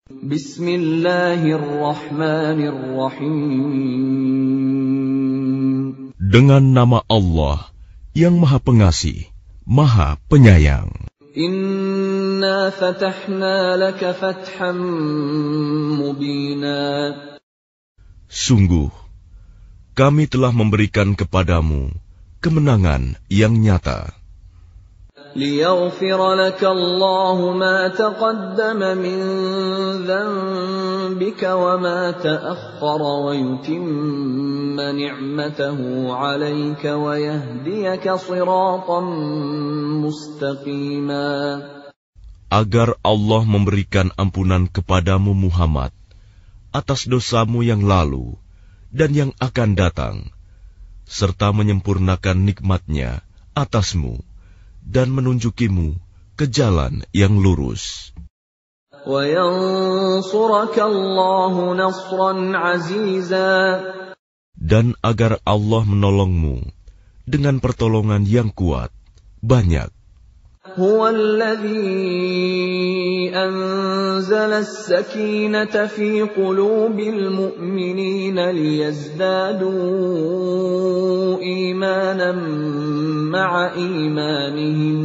Bismillahirrahmanirrahim. Dengan nama Allah yang Maha Pengasih, Maha Penyayang. Inna fatahna laka fatham mubina. Sungguh, kami telah memberikan kepadamu kemenangan yang nyata. لِيَغْفِرَ لَكَ اللَّهُ مَا تَقَدَّمَ مِنْ ذَنْبِكَ وَمَا تَأَخَّرَ وَيُتِمَّ نِعْمَتَهُ عَلَيْكَ وَيَهْدِيَكَ صِرَاطًا مُسْتَقِيمًا. Agar Allah memberikan ampunan kepadamu Muhammad atas dosamu yang lalu dan yang akan datang, serta menyempurnakan nikmat-Nya atasmu dan menunjukimu ke jalan yang lurus. Dan agar Allah menolongmu dengan pertolongan yang kuat, banyak. هو الذي أنزل السكينة في قلوب المؤمنين ليزدادوا إيمانا مع إيمانهم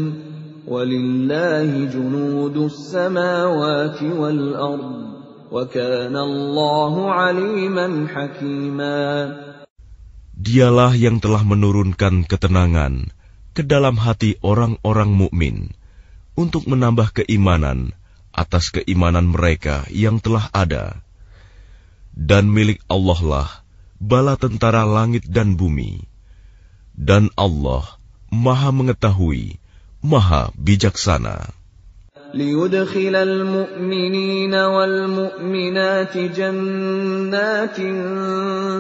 ولله جنود السماوات والأرض وكان الله عليما حكيما. Dialah yang telah menurunkan ketenangan ke dalam hati orang-orang mukmin untuk menambah keimanan atas keimanan mereka yang telah ada. Dan milik Allah lah bala tentara langit dan bumi. Dan Allah Maha mengetahui, Maha bijaksana. لِيُدْخِلَ الْمُؤْمِنِينَ وَالْمُؤْمِنَاتِ جَنَّاتٍ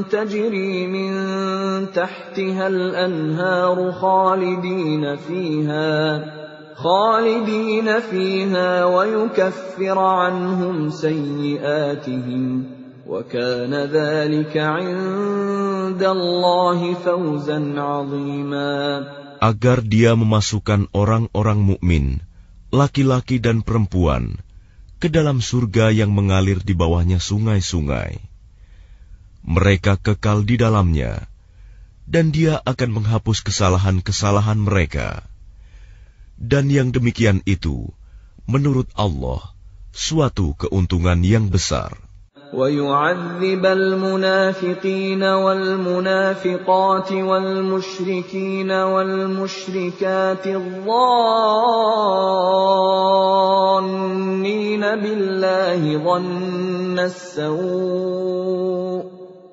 تَجْرِي مِنْ تَحْتِهَا الْأَنْهَارُ خَالِدِينَ فِيهَا وَيُكَفِّرَ عَنْهُمْ سَيِّئَاتِهِمْ وَكَانَ ذَلِكَ عِنْدَ اللَّهِ فَوْزًا عَظِيمًا. Agar Dia memasukkan orang-orang mukmin, laki-laki dan perempuan, ke dalam surga yang mengalir di bawahnya sungai-sungai. Mereka kekal di dalamnya, dan Dia akan menghapus kesalahan-kesalahan mereka. Dan yang demikian itu, menurut Allah, suatu keuntungan yang besar. وَيُعَذِّبَ الْمُنَافِقِينَ وَالْمُنَافِقَاتِ وَالْمُشْرِكِينَ وَالْمُشْرِكَاتِ الظَّانِّينَ بِاللَّهِ ظَنَّ السَّوْءِ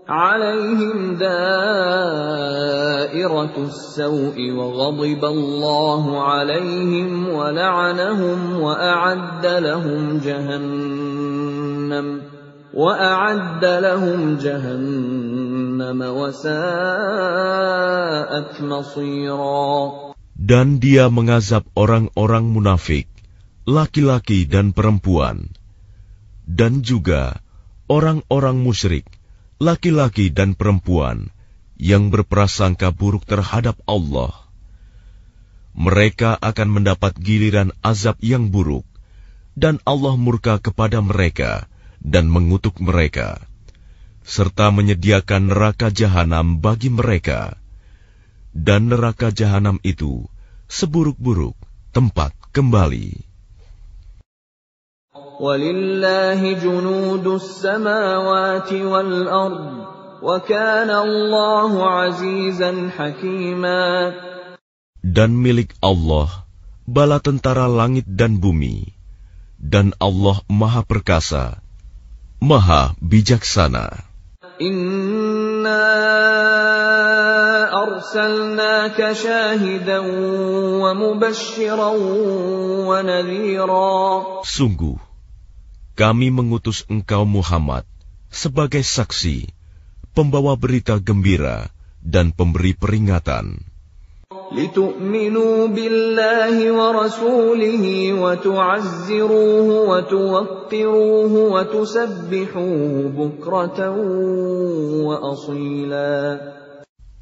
عَلَيْهِمْ دَائِرَةُ السَّوْءِ وَغَضِبَ اللَّهُ عَلَيْهِمْ وَلَعَنَهُمْ وَأَعَدَّ لَهُمْ جَهَنَّمَ وَسَاءَتْ مَصِيرًا. Dan Dia mengazab orang-orang munafik, laki-laki dan perempuan, dan juga orang-orang musyrik, laki-laki dan perempuan, yang berprasangka buruk terhadap Allah. Mereka akan mendapat giliran azab yang buruk, dan Allah murka kepada mereka dan mengutuk mereka, serta menyediakan neraka jahanam bagi mereka. Dan neraka jahanam itu seburuk-buruk tempat kembali. Walillahi junudus samawati wal ard, wa kana Allahu azizan hakima. Dan milik Allah bala tentara langit dan bumi, dan Allah Maha Perkasa, Maha Bijaksana. Inna arsalnaka syahidan wa mubasysyiran wa nadhira. Sungguh, kami mengutus engkau Muhammad sebagai saksi, pembawa berita gembira dan pemberi peringatan. لِتُؤْمِنُوا بِاللَّهِ وَرَسُولِهِ وَتُعَزِّرُوهُ وَتُوَقِّرُوهُ وَتُسَبِّحُوهُ بُكْرَةً وَأَصِيلًا.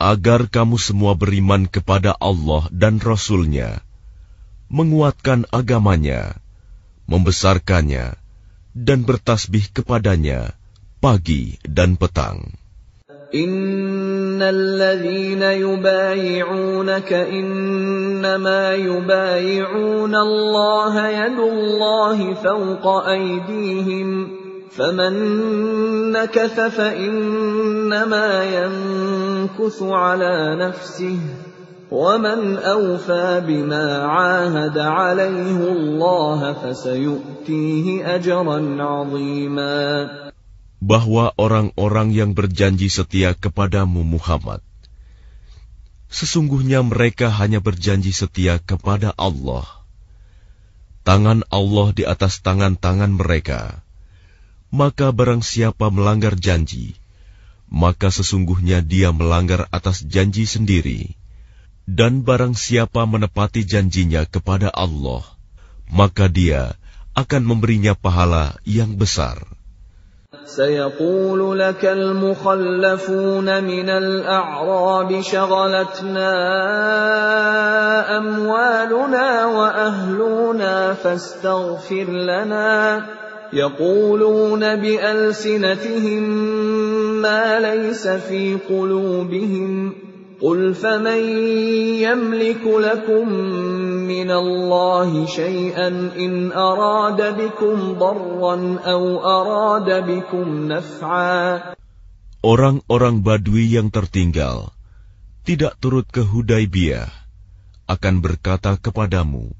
Agar kamu semua beriman kepada Allah dan Rasul-Nya, menguatkan agamanya, membesarkannya, dan bertasbih kepadanya pagi dan petang. Innal ladzina yubayi'unaka innama yubayi'una Allah yadullahi fawqa aydihim faman nakatha fa innama yankuthu ala nafsihi وَمَنْ أَوْفَى بِمَا عَاهَدَ عَلَيْهِ اللَّهَ فَسَيُؤْتِيهِ أَجْرًا عَظِيمًا. Bahwa orang-orang yang berjanji setia kepadamu Muhammad, sesungguhnya mereka hanya berjanji setia kepada Allah. Tangan Allah di atas tangan-tangan mereka. Maka barang siapa melanggar janji, maka sesungguhnya dia melanggar atas janji sendiri. Dan barang siapa menepati janjinya kepada Allah, maka dia akan memberinya pahala yang besar. سيقول لك المخلفون من الأعراب شغلتنا أموالنا وأهلنا فاستغفر لنا يقولون بألسنتهم ما ليس في قلوبهم قل فمن يملك لكم من الله شيئا إن أراد بكم ضرا أو أراد بكم نفعا. Orang-orang Badui yang tertinggal tidak turut ke Hudaibiyah akan berkata kepadamu,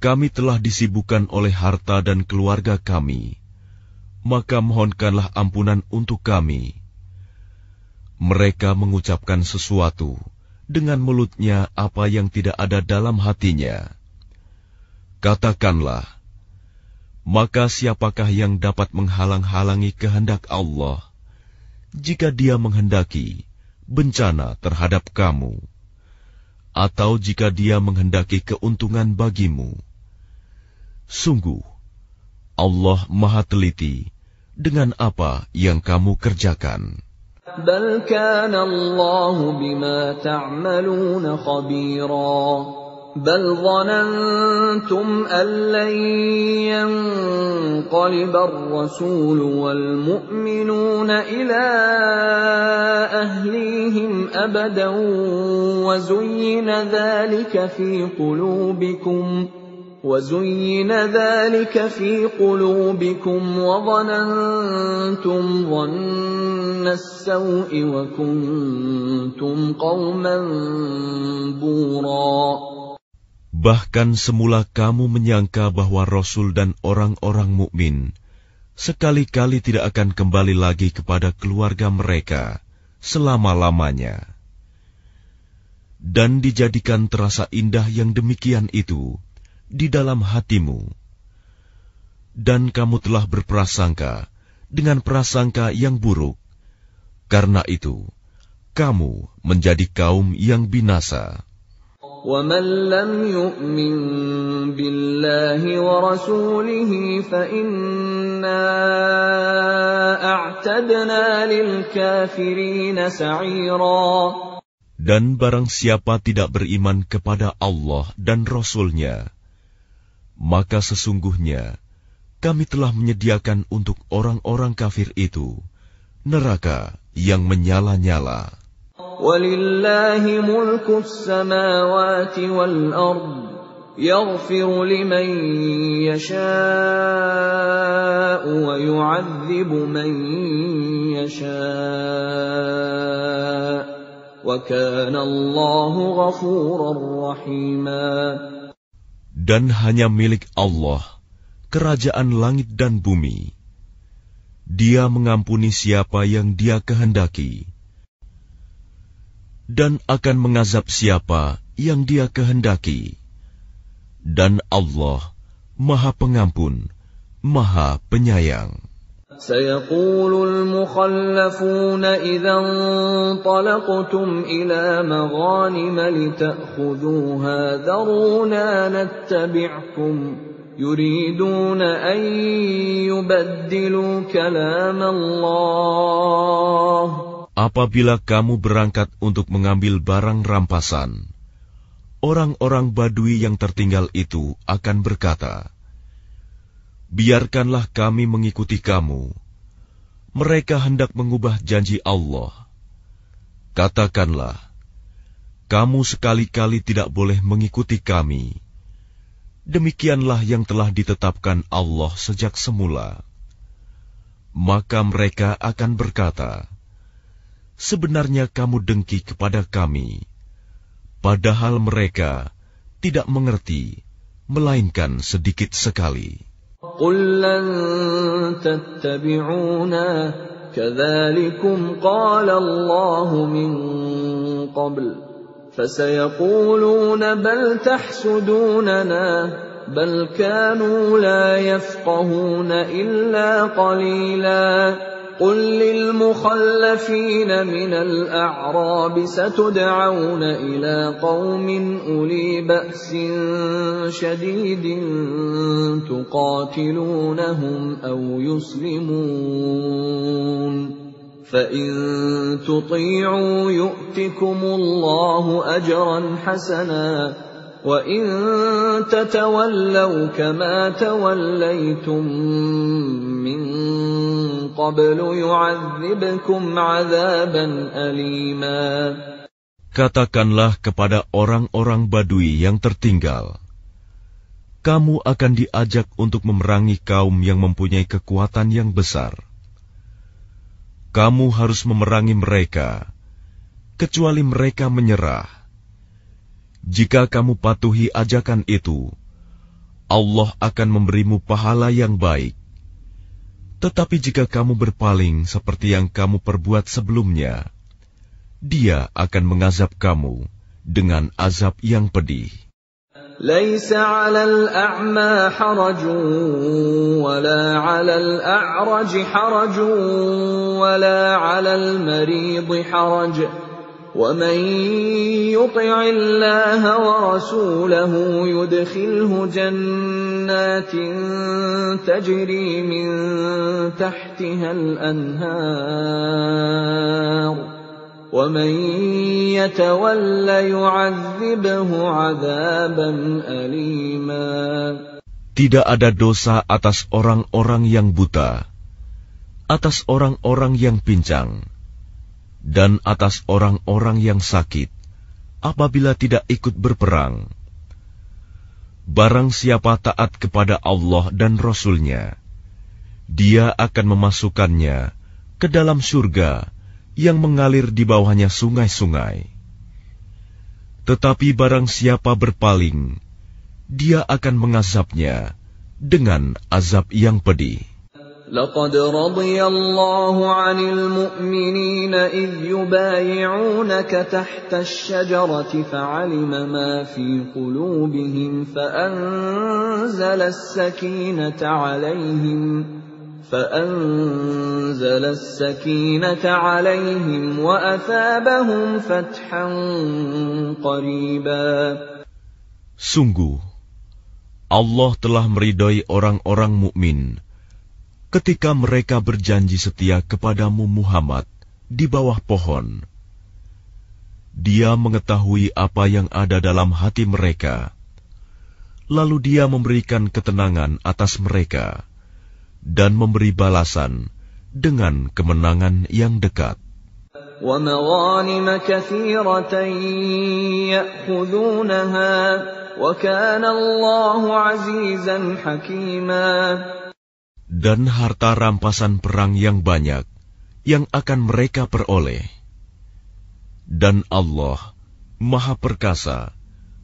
kami telah disibukkan oleh harta dan keluarga kami, maka mohonkanlah ampunan untuk kami. Mereka mengucapkan sesuatu dengan mulutnya apa yang tidak ada dalam hatinya. Katakanlah, maka siapakah yang dapat menghalang-halangi kehendak Allah jika Dia menghendaki bencana terhadap kamu, atau jika Dia menghendaki keuntungan bagimu? Sungguh, Allah Maha Teliti dengan apa yang kamu kerjakan. بل كان الله بما تعملون خبيرا بل ظننتم أن لن ينقلب الرسول والمؤمنون إلى أهليهم أبدا وزين ذلك في قلوبكم وظننتم ظن السوء وكنتم قوما بورا. Bahkan semula kamu menyangka bahwa Rasul dan orang-orang mukmin sekali-kali tidak akan kembali lagi kepada keluarga mereka selama-lamanya. Dan dijadikan terasa indah yang demikian itu di dalam hatimu. Dan kamu telah berprasangka dengan prasangka yang buruk. Karena itu, kamu menjadi kaum yang binasa. وَمَنْ لَمْ يُؤْمِنْ بِاللَّهِ وَرَسُولِهِ فَإِنَّا أَعْتَدْنَا لِلْكَافِرِينَ سَعِيرًا. Dan barang siapa tidak beriman kepada Allah dan Rasul-Nya, maka sesungguhnya kami telah menyediakan untuk orang-orang kafir itu neraka yang menyala-nyala. Walillahi mulkus samawati wal ard yaghfiru liman yasha'u wa yu'adzibu man yasha' wa kana Allahu ghafurar rahima. Dan hanya milik Allah kerajaan langit dan bumi. Dia mengampuni siapa yang Dia kehendaki, dan akan mengazab siapa yang Dia kehendaki. Dan Allah Maha Pengampun, Maha Penyayang. سيقول المخلفون إذا انطلقتم إلى مغانم لتأخذوها ذرونا نتبعكم يريدون أن يبدلوا كلام الله. Apabila kamu berangkat untuk mengambil barang rampasan, orang-orang Badui yang tertinggal itu akan berkata, biarkanlah kami mengikuti kamu. Mereka hendak mengubah janji Allah. Katakanlah, kamu sekali-kali tidak boleh mengikuti kami. Demikianlah yang telah ditetapkan Allah sejak semula. Maka mereka akan berkata, sebenarnya kamu dengki kepada kami, padahal mereka tidak mengerti, melainkan sedikit sekali. قُل لَّن تَتَّبِعُونَا كَذَلِكُمْ قَالَ اللَّهُ مِن قَبْلُ فَسَيَقُولُونَ بَلْ تَحْسُدُونَنَا بَلْ كَانُوا لَا يَفْقَهُونَ إِلَّا قَلِيلًا قُل لِّلْمُخَلَّفِينَ مِنَ الْأَعْرَابِ سَتُدْعَوْنَ إِلَىٰ قَوْمٍ أُولِي بَأْسٍ شَدِيدٍ تُقَاتِلُونَهُمْ أَوْ يُسْلِمُونَ فَإِن تُطِيعُوا يُؤْتِكُمُ اللَّهُ أَجْرًا حَسَنًا وَإِن تَتَوَلَّوْا كَمَا تَوَلَّيْتُم مِّن قَبْلُ يُعَذِّبْكُمْ عَذَابًا أَلِيمًا. Katakanlah kepada orang-orang Badui yang tertinggal, kamu akan diajak untuk memerangi kaum yang mempunyai kekuatan yang besar. Kamu harus memerangi mereka, kecuali mereka menyerah. Jika kamu patuhi ajakan itu, Allah akan memberimu pahala yang baik. Tetapi jika kamu berpaling seperti yang kamu perbuat sebelumnya, Dia akan mengazab kamu dengan azab yang pedih. لَيْسَ عَلَى الْأَعْمَى حَرَجٌ وَلَا عَلَى الْأَعْرَجِ حَرَجٌ وَلَا عَلَى الْمَرِيضِ حَرَجٌ وَمَن يُطِعِ اللَّهَ وَرَسُولَهُ يُدْخِلْهُ جَنَّاتٍ تَجْرِي مِن تَحْتِهَا الْأَنْهَارُ وَمَن يَتَوَلَّ يُعَذِّبْهُ عَذَابًا أَلِيمًا. Tidak ada dosa atas orang-orang yang buta, atas orang-orang yang pincang, dan atas orang-orang yang sakit, apabila tidak ikut berperang. Barang siapa taat kepada Allah dan Rasul-Nya, Dia akan memasukkannya ke dalam surga yang mengalir di bawahnya sungai-sungai. Tetapi barang siapa berpaling, Dia akan mengazabnya dengan azab yang pedih. لَقَدْ رَضِيَ اللَّهُ عَنِ الْمُؤْمِنِينَ إِذْ يُبَايِعُونَكَ تَحْتَ الشَّجَرَةِ فَعَلِمَ مَا فِي قُلُوبِهِمْ فَأَنزَلَ السَّكِينَةَ عَلَيْهِمْ وَأَثَابَهُمْ فَتْحًا قَرِيبًا. Sungguh, Allah telah meridai orang-orang mukmin ketika mereka berjanji setia kepadamu Muhammad di bawah pohon. Dia mengetahui apa yang ada dalam hati mereka, lalu Dia memberikan ketenangan atas mereka dan memberi balasan dengan kemenangan yang dekat. وَمَغَانِمَ كَثِيرَةً يَأْخُذُونَهَا وَكَانَ اللَّهُ عَزِيزًا حَكِيمًا. Dan harta rampasan perang yang banyak yang akan mereka peroleh. Dan Allah Maha Perkasa,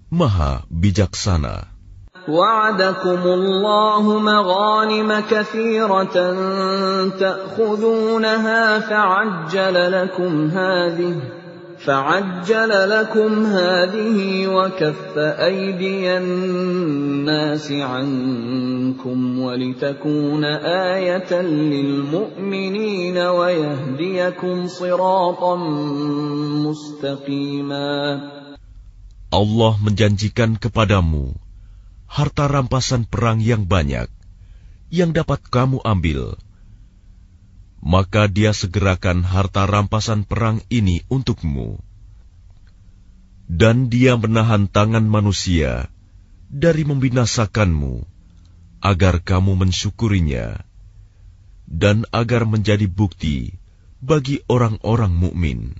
Maha Bijaksana. وَعَدَكُمُ اللَّهُ مَغَانِمَ كَثِيرَةً تَأْخُذُونَهَا فَعَجَّلَ لَكُمْ هَٰذِهِ وَكَفَّ أَيْدِيَ النَّاسِ عَنكُمْ وَلِتَكُونَ آيَةً لِّلْمُؤْمِنِينَ وَيَهْدِيَكُمْ صِرَاطًا مُّسْتَقِيمًا. Allah menjanjikan kepadamu harta rampasan perang yang banyak yang dapat kamu ambil. Maka Dia segerakan harta rampasan perang ini untukmu. Dan Dia menahan tangan manusia dari membinasakanmu, agar kamu mensyukurinya, dan agar menjadi bukti bagi orang-orang mukmin,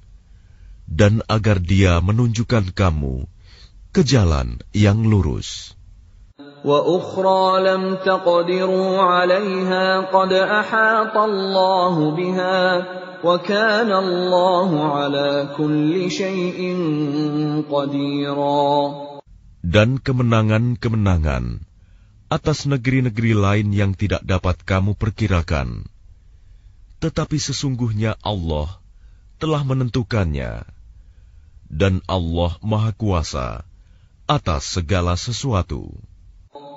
dan agar Dia menunjukkan kamu ke jalan yang lurus. وَأُخْرَى لَمْ تَقْدِرُوا عَلَيْهَا قَدْ أَحَاطَ اللَّهُ بِهَا وَكَانَ اللَّهُ عَلَى كُلِّ شَيْءٍ قَدِيرًا. Dan kemenangan-kemenangan atas negeri-negeri lain yang tidak dapat kamu perkirakan. Tetapi sesungguhnya Allah telah menentukannya, dan Allah Maha Kuasa atas segala sesuatu.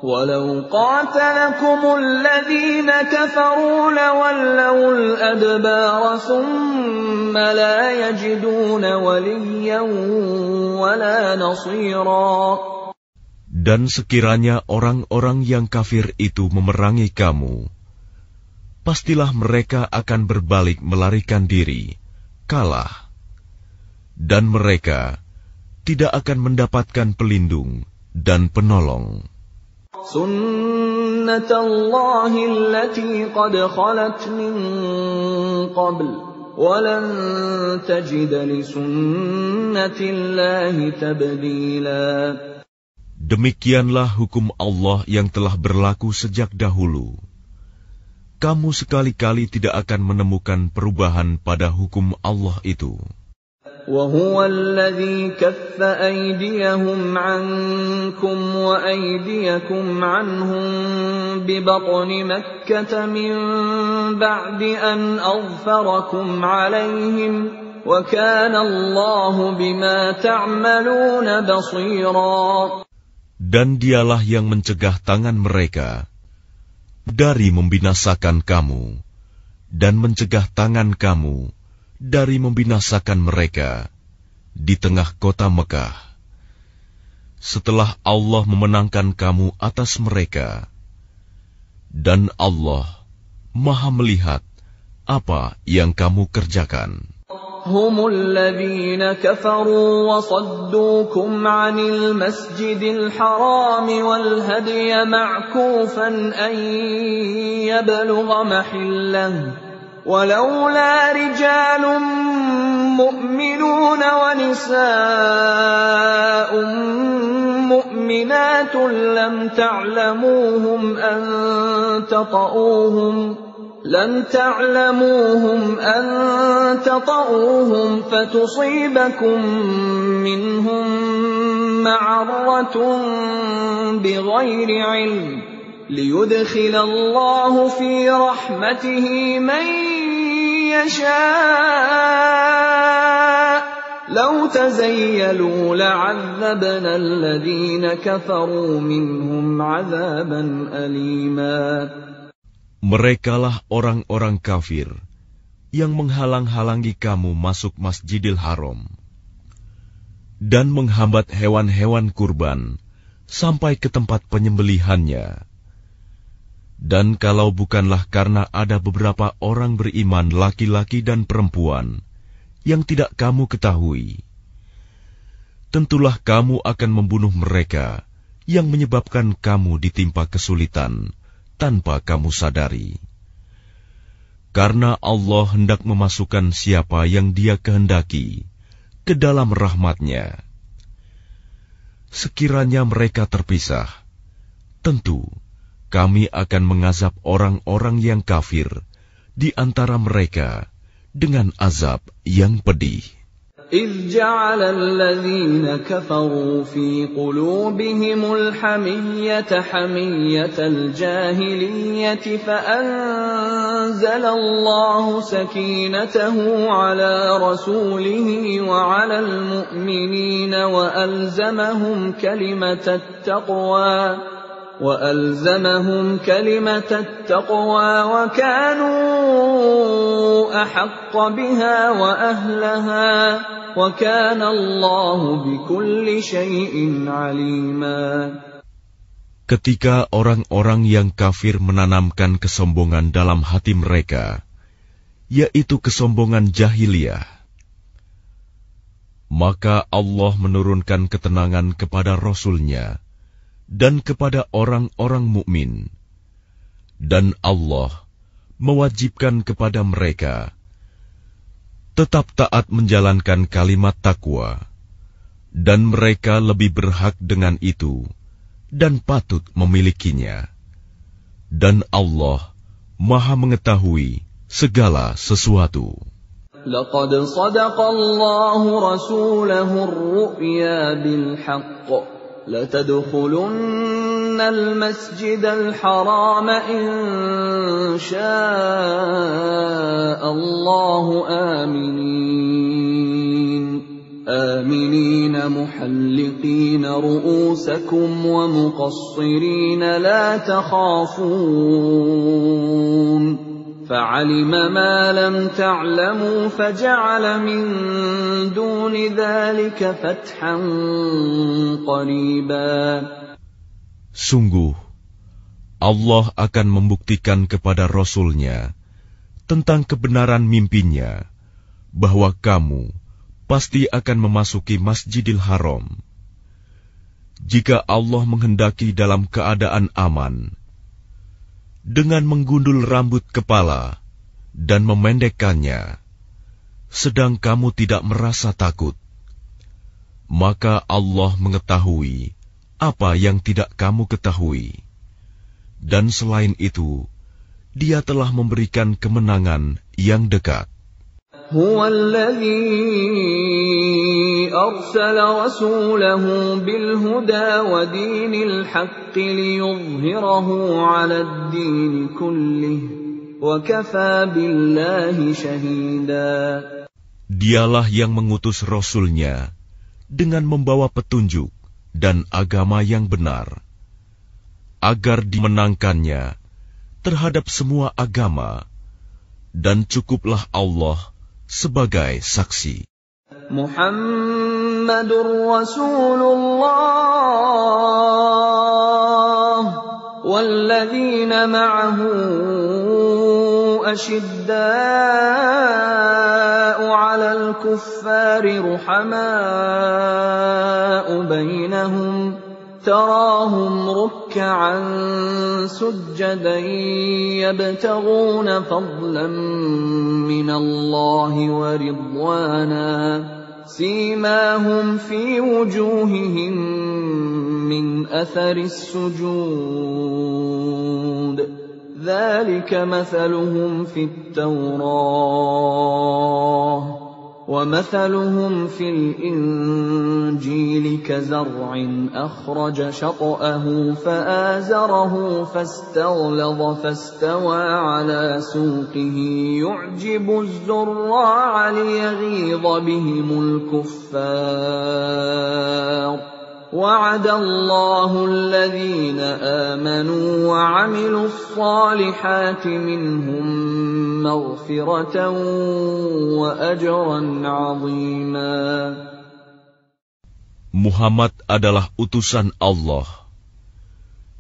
وَلَوْ قَاتَلَكُمُ الَّذِينَ كَفَرُوا لَوَلَّوُا الْأَدْبَارَ ثُمَّ لَا يَجِدُونَ وَلِيًّا وَلَا نَصِيرًا. Dan sekiranya orang-orang yang kafir itu memerangi kamu, pastilah mereka akan berbalik melarikan diri, kalah, dan mereka tidak akan mendapatkan pelindung dan penolong. سُنَّةَ اللَّهِ الَّتِي قَدْ خَلَتْ مِن قَبْلُ وَلَن تَجِدَ لِسُنَّةِ اللَّهِ تَبْدِيلًا. Demikianlah hukum Allah yang telah berlaku sejak dahulu. Kamu sekali-kali tidak akan menemukan perubahan pada hukum Allah itu. وَهُوَ الَّذِي كَفَّ أَيْدِيَهُمْ عَنكُمْ وَأَيْدِيَكُمْ عَنْهُمْ بِبَطْنِ مَكَّةَ مِنْ بَعْدِ أَنْ أَظْفَرَكُمْ عَلَيْهِمْ وَكَانَ اللَّهُ بِمَا تَعْمَلُونَ بَصِيرًا. Dan Dialah yang mencegah tangan mereka dari membinasakan kamu, dan mencegah tangan kamu dari membinasakan mereka di tengah kota Mekah, setelah Allah memenangkan kamu atas mereka. Dan Allah Maha melihat apa yang kamu kerjakan. هم الذين كفروا وصدوكم عن المسجد الحرام والهدي معكوفا أن يبلغ محله ولولا رجال مؤمنون ونساء مؤمنات لم تعلموهم أن تطؤوهم فتصيبكم منهم معرة بغير علم ليدخل الله في رحمته من يشاء لو تزيلوا لعذبنا الذين كفروا منهم عذابا أليما. Merekalah orang-orang kafir yang menghalang-halangi kamu masuk Masjidil Haram dan menghambat hewan-hewan kurban sampai ke tempat penyembelihannya. Dan kalau bukanlah karena ada beberapa orang beriman laki-laki dan perempuan yang tidak kamu ketahui, tentulah kamu akan membunuh mereka yang menyebabkan kamu ditimpa kesulitan tanpa kamu sadari. Karena Allah hendak memasukkan siapa yang Dia kehendaki ke dalam rahmat-Nya. Sekiranya mereka terpisah, tentu kami akan mengazab orang-orang yang kafir di antara mereka dengan azab yang pedih. إذ جعل الذين كفروا في قلوبهم الحمية حمية الجاهلية فأنزل الله سكينته على رسوله وعلى المؤمنين وألزمهم كلمة التقوى وكانوا أحق بها وأهلها وكان الله بكل شيء عليما. Ketika orang-orang yang kafir menanamkan kesombongan dalam hati mereka, yaitu kesombongan jahiliyah, maka Allah menurunkan ketenangan kepada Rasul-Nya dan kepada orang-orang mukmin Dan Allah mewajibkan kepada mereka tetap taat menjalankan kalimat takwa, dan mereka lebih berhak dengan itu dan patut memilikinya. Dan Allah Maha mengetahui segala sesuatu. لقد صدق الله رسوله الرؤيا بالحق لتدخلن المسجد الحرام إن شاء الله آمنين محلقين رؤوسكم ومقصرين لا تخافون فعلم ما لم تعلموا فجعل من دون ذلك فتحا قريبا. Sungguh, Allah akan membuktikan kepada Rasul-Nya tentang kebenaran mimpinya, bahwa kamu pasti akan memasuki Masjidil Haram. Jika Allah menghendaki dalam keadaan aman, dengan menggundul rambut kepala dan memendekkannya, sedang kamu tidak merasa takut, maka Allah mengetahui apa yang tidak kamu ketahui. Dan selain itu, Dia telah memberikan kemenangan yang dekat. هو الذي أرسل رسوله بالهدى ودين الحق ليظهره على الدين كله وكفى بالله شهيدا. Dialah yang mengutus Rasul-Nya dengan membawa petunjuk dan agama yang benar, agar dimenangkannya terhadap semua agama, dan cukuplah Allah sebagai saksi. Muhammadur Rasulullah walladzina ma'ahu ashidda'u 'alal kuffari ruhamaa'u bainahum تراهم ركعا سجدا يبتغون فضلا من الله ورضوانا سيماهم في وجوههم من أثر السجود ذلك مثلهم في التوراة ومثلهم في الإنجيل كزرع أخرج شطأه فآزره فاستغلظ فاستوى على سوقه يعجب الزراع ليغيظ بهم الكفار وعد الله الذين آمنوا وعملوا الصالحات منهم مغفرة وأجرا عظيما. Muhammad adalah utusan Allah,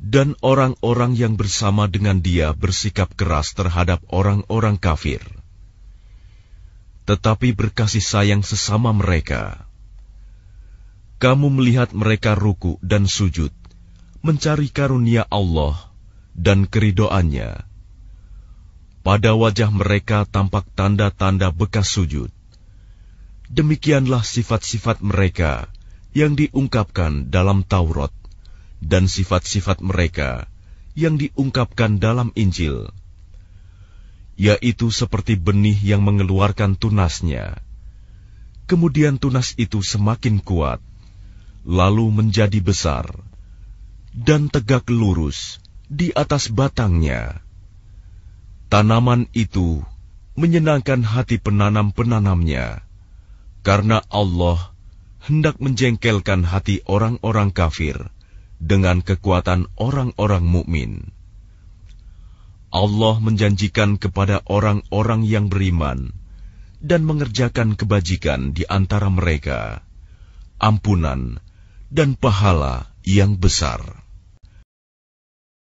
dan orang-orang yang bersama dengan dia bersikap keras terhadap orang-orang kafir, tetapi berkasih sayang sesama mereka. Kamu melihat mereka ruku dan sujud, mencari karunia Allah dan keridoannya. Pada wajah mereka tampak tanda-tanda bekas sujud. Demikianlah sifat-sifat mereka yang diungkapkan dalam Taurat, dan sifat-sifat mereka yang diungkapkan dalam Injil, yaitu seperti benih yang mengeluarkan tunasnya. Kemudian tunas itu semakin kuat, lalu menjadi besar, dan tegak lurus di atas batangnya. Tanaman itu menyenangkan hati penanam-penanamnya, karena Allah hendak menjengkelkan hati orang-orang kafir dengan kekuatan orang-orang mukmin. Allah menjanjikan kepada orang-orang yang beriman dan mengerjakan kebajikan di antara mereka ampunan dan pahala yang besar.